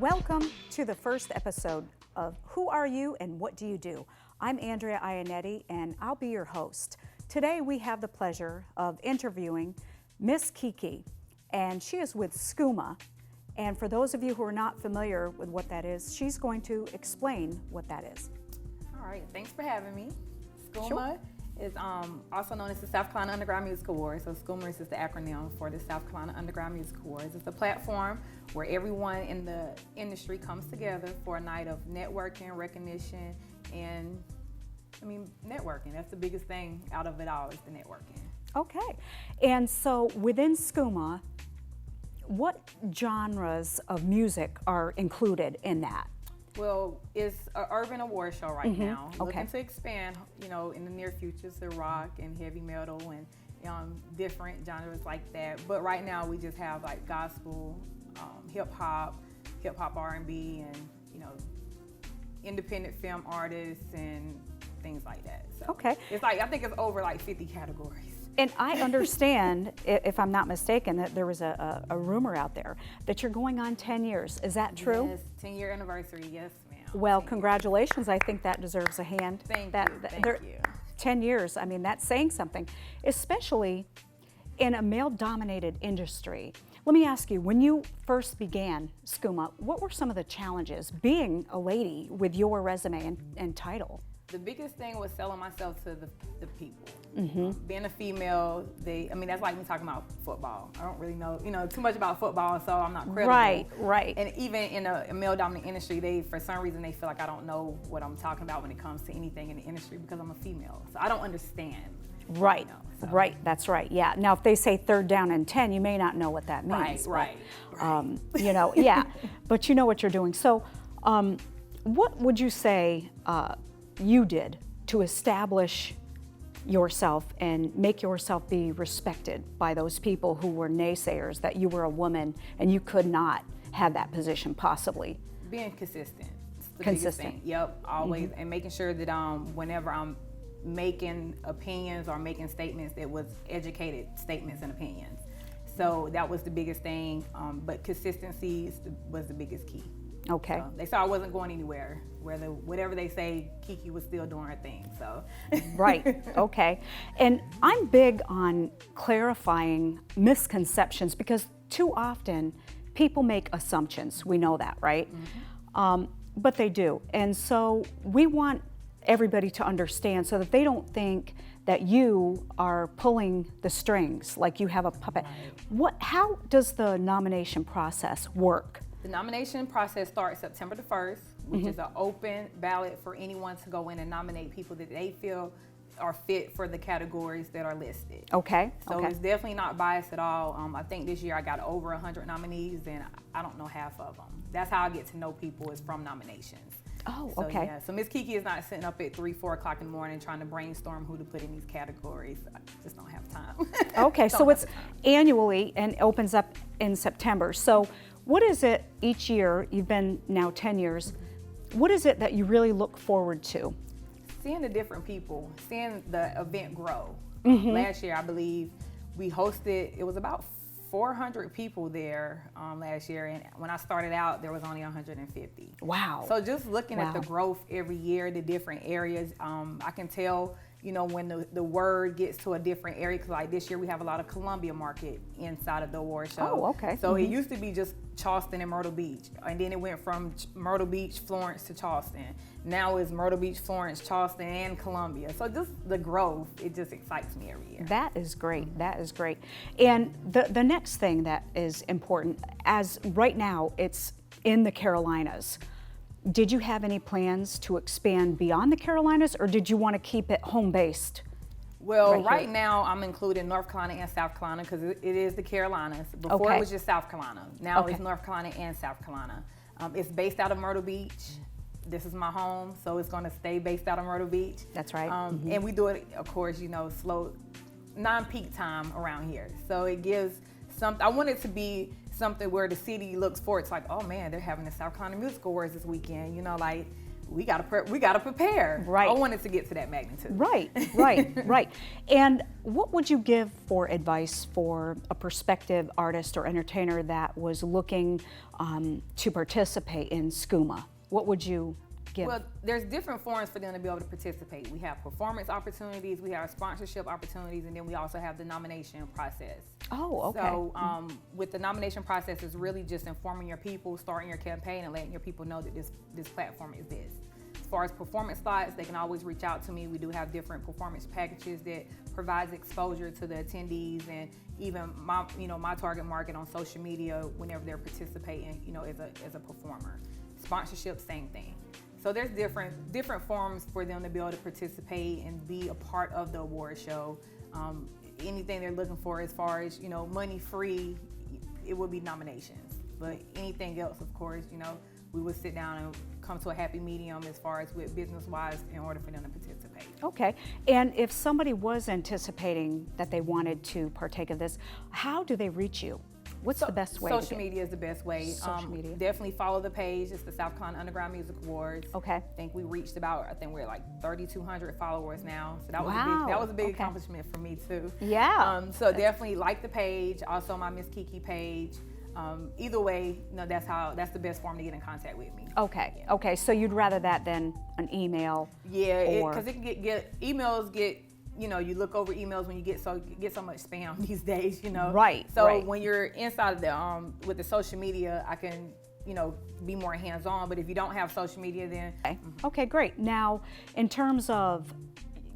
Welcome to the first episode of Who Are You and What Do You Do? I'm Andrea Iannetti and I'll be your host. Today we have the pleasure of interviewing Mizz Ke Ke, and she is with SCUMA. And for those of you who are not familiar with what that is, she's going to explain what that is. All right, thanks for having me. SCUMA is also known as the South Carolina Underground Music Awards. So SCUMA is just the acronym for the South Carolina Underground Music Awards. It's a platform where everyone in the industry comes together for a night of networking, recognition, and networking. That's the biggest thing out of it all, is the networking. Okay, and so within SCUMA, what genres of music are included in that? Well, it's an urban award show right now. Okay. Looking to expand, in the near future to rock and heavy metal and different genres like that. But right now we just have like gospel, hip hop R&B, and independent film artists and things like that. So Okay. it's like, I think it's over like 50 categories. And I understand, if I'm not mistaken, that there was a rumor out there that you're going on 10 years. Is that true? Yes, 10-year anniversary, yes ma'am. Well, congratulations. I think that deserves a hand. Thank you. 10 years, that's saying something, especially in a male-dominated industry. Let me ask you, when you first began SCUMA, what were some of the challenges being a lady with your resume and title? The biggest thing was selling myself to the people. Mm-hmm. Being a female, that's like me talking about football. I don't really know, too much about football, so I'm not credible. Right. And even in a male-dominant industry, for some reason, they feel like I don't know what I'm talking about when it comes to anything in the industry because I'm a female. So I don't understand. Right, right, that's right, yeah. Now, if they say 3rd down and 10, you may not know what that means. Right. Yeah, but you know what you're doing. So what would you say you did to establish yourself and make yourself be respected by those people who were naysayers that you were a woman and you could not have that position possibly? Being consistent. It's the Consistent. biggest thing. Yep, always. And making sure that whenever I'm making opinions or making statements, it was educated statements and opinions. So that was the biggest thing, but consistency was the biggest key. Okay. So they saw I wasn't going anywhere. Whatever they say, Kiki was still doing her thing. So. Right. Okay. And I'm big on clarifying misconceptions because too often people make assumptions. We know that, right? Mm-hmm. But they do, and so we want everybody to understand so that they don't think that you are pulling the strings like you have a puppet. Right. How does the nomination process work? The nomination process starts September the 1st, which is an open ballot for anyone to go in and nominate people that they feel are fit for the categories that are listed. Okay. So it's definitely not biased at all. I think this year I got over 100 nominees, and I don't know half of them. That's how I get to know people, is from nominations. Oh, So, okay. yeah. So Mizz Ke Ke is not sitting up at 3, 4 o'clock in the morning trying to brainstorm who to put in these categories. I just don't have time. Okay, so it's annually and opens up in September. So what is it each year, you've been now 10 years, what is it that you really look forward to? Seeing the different people, seeing the event grow. Mm-hmm. Last year, I believe, we hosted, it was about 400 people there last year, and when I started out, there was only 150. Wow. So just looking at the growth every year, the different areas, I can tell, when the word gets to a different area, because like this year we have a lot of Columbia market inside of the award show. Oh, okay. So it used to be just Charleston and Myrtle Beach, and then it went from Myrtle Beach, Florence to Charleston. Now it's Myrtle Beach, Florence, Charleston, and Columbia. So just the growth, it just excites me every year. That is great. That is great. And the next thing that is important, as right now it's in the Carolinas, did you have any plans to expand beyond the Carolinas, or did you want to keep it home-based? Well, right now I'm including North Carolina and South Carolina because it is the Carolinas. Before it was just South Carolina. Now it's North Carolina and South Carolina. It's based out of Myrtle Beach. This is my home, so it's going to stay based out of Myrtle Beach. That's right. And we do it, of course, slow, non-peak time around here. So it gives something. I want it to be something where the city looks forward. It's like, oh man, they're having the South Carolina Music Awards this weekend. we gotta prepare. Right. I wanted to get to that magnitude. Right, right. And what would you give for advice for a prospective artist or entertainer that was looking to participate in SCUMA? What would you give? Well, there's different forms for them to be able to participate. We have performance opportunities, we have sponsorship opportunities, and then we also have the nomination process. Oh, okay. So with the nomination process, it's really just informing your people, starting your campaign, and letting your people know that this platform exists. As far as performance slots, they can always reach out to me. We do have different performance packages that provides exposure to the attendees and even my target market on social media whenever they're participating, as a performer. Sponsorship, same thing. So there's different forms for them to be able to participate and be a part of the award show. Anything they're looking for as far as, money free, it would be nominations. But anything else, of course, we would sit down and come to a happy medium as far as with business-wise in order for them to participate. Okay, and if somebody was anticipating that they wanted to partake of this, how do they reach you? What's the best way? Social media is the best way. Social media. Definitely follow the page. It's the South Carolina Underground Music Awards. Okay. I think we reached we're like 3,200 followers now. So that was a big accomplishment for me too. Yeah. So definitely like the page. Also my Mizz Ke Ke page. Either way, that's the best form to get in contact with me. Okay. Yeah. Okay. So you'd rather that than an email? Yeah, because it can get emails get. You look over emails when you get so much spam these days, Right. So right. when you're inside of the with the social media, I can, be more hands-on. But if you don't have social media, then Okay. Okay, great. Now, in terms of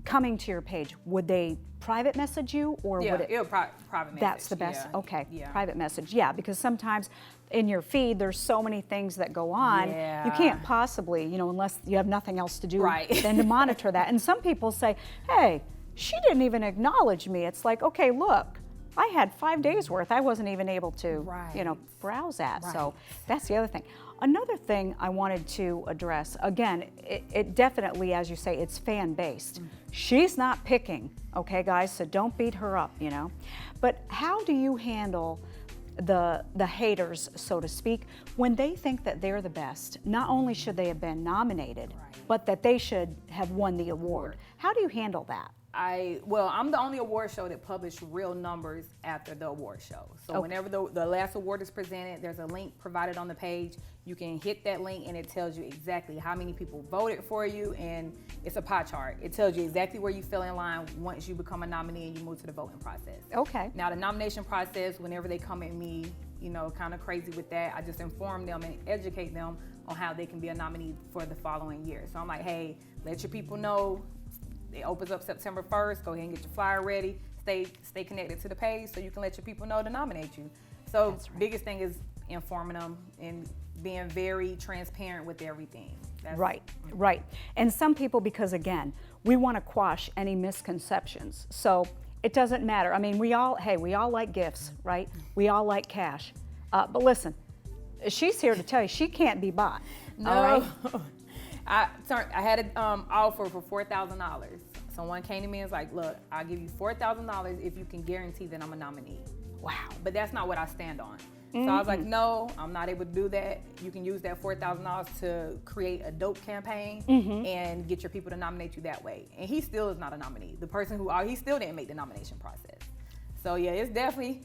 coming to your page, would they private message you or would it? It'll private message. That's the best. Yeah. Okay. Yeah. Private message. Yeah, because sometimes in your feed there's so many things that go on. Yeah. You can't possibly, unless you have nothing else to do Right. than to monitor that. And some people say, "Hey, she didn't even acknowledge me." It's like, okay, look, I had 5 days worth. I wasn't even able to, Right. browse that. Right. So that's the other thing. Another thing I wanted to address, again, it definitely, as you say, it's fan-based. She's not picking, okay, guys, so don't beat her up, But how do you handle the haters, so to speak, when they think that they're the best? Not only should they have been nominated, but that they should have won the award. How do you handle that? I'm the only award show that published real numbers after the award show. So whenever the last award is presented, there's a link provided on the page. You can hit that link and it tells you exactly how many people voted for you, and it's a pie chart. It tells you exactly where you fell in line once you become a nominee and you move to the voting process. Okay. Now the nomination process, whenever they come at me, kind of crazy with that, I just inform them and educate them on how they can be a nominee for the following year. So I'm like, hey, let your people know. It opens up September 1st. Go ahead and get your flyer ready. Stay connected to the page so you can let your people know to nominate you. So That's right. Biggest thing is informing them and being very transparent with everything. Right. And some people, because again, we want to quash any misconceptions. So it doesn't matter. I mean, we all like gifts, right? We all like cash. But listen, she's here to tell you she can't be bought. No. All right? I had an offer for $4,000. Someone came to me and was like, look, I'll give you $4,000 if you can guarantee that I'm a nominee. Wow. But that's not what I stand on. So I was like, no, I'm not able to do that. You can use that $4,000 to create a dope campaign and get your people to nominate you that way. And he still is not a nominee. The person he still didn't make the nomination process. So yeah, it's definitely,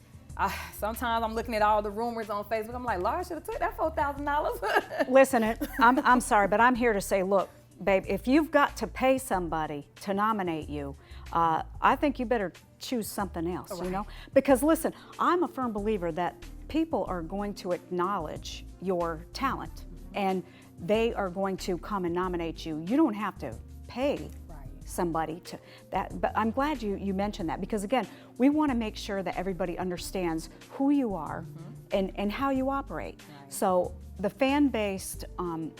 sometimes I'm looking at all the rumors on Facebook. I'm like, Laura should have took that $4,000. Listen, I'm sorry, but I'm here to say, look, babe, if you've got to pay somebody to nominate you, I think you better choose something else, Because listen, I'm a firm believer that people are going to acknowledge your talent and they are going to come and nominate you. You don't have to pay somebody to that, but I'm glad you mentioned that, because again, we want to make sure that everybody understands who you are and how you operate. So the fan-based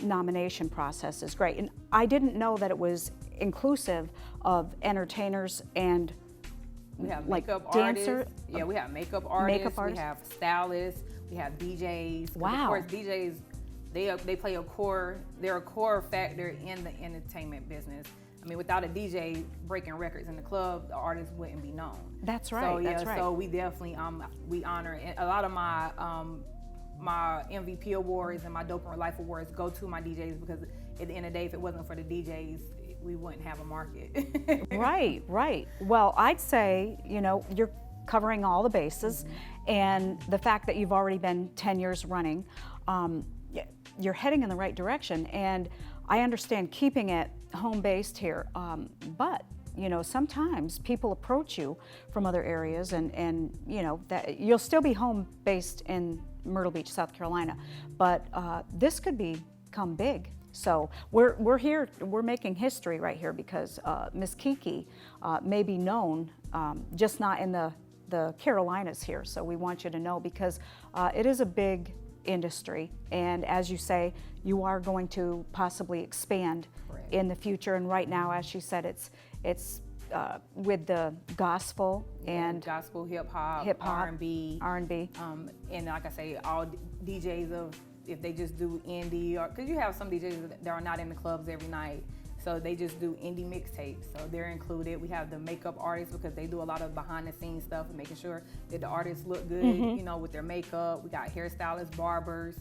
nomination process is great, and I didn't know that it was inclusive of entertainers and we have like makeup dancer. artists. Yeah, we have makeup artists. We have stylists. We have DJs. Wow. Of course, DJs, they play a core. They're a core factor in the entertainment business. I mean, without a DJ breaking records in the club, the artist wouldn't be known. That's right. So yeah, that's right. so we definitely we honor a lot of my my MVP awards and my Dope in Real Life awards go to my DJs, because at the end of the day, if it wasn't for the DJs, we wouldn't have a market. Right, right. Well, I'd say, you know, you're covering all the bases, and the fact that you've already been 10 years running, you're heading in the right direction. And I understand keeping it home-based here, but you know, sometimes people approach you from other areas, and you know, that you'll still be home-based in Myrtle Beach, South Carolina, but this could become big. So we're here, we're making history right here, because Mizz Ke Ke may be known, just not in the Carolinas here. So we want you to know, because it is a big industry, and as you say, you are going to possibly expand in the future. And right now, as she said, it's with the gospel and gospel, hip hop, R&B, and like I say, all DJs of, if they just do indie, or because you have some DJs that are not in the clubs every night, so they just do indie mixtapes, so they're included. We have the makeup artists, because they do a lot of behind the scenes stuff and making sure that the artists look good, you know, with their makeup. We got hairstylists, barbers.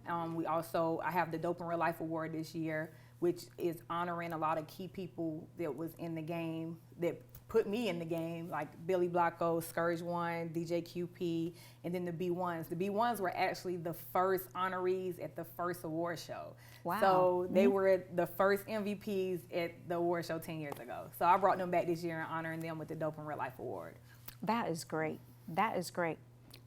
I have the Dope in Real Life award this year, which is honoring a lot of key people that was in the game, that put me in the game, like Billy Blacko, Scourge One, DJ QP, and then the B1s. The B1s were actually the first honorees at the first award show. Wow. So they were the first MVPs at the award show 10 years ago. So I brought them back this year and honoring them with the Dope in Real Life award. That is great. That is great.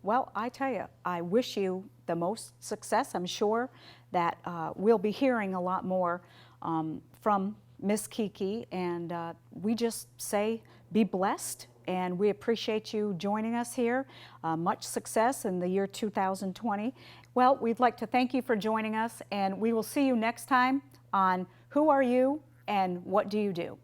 Well, I tell you, I wish you the most success. I'm sure that we'll be hearing a lot more from Mizz Ke Ke, and we just say be blessed, and we appreciate you joining us here. Much success in the year 2020. Well, we'd like to thank you for joining us, and we will see you next time on Who Are You and What Do You Do?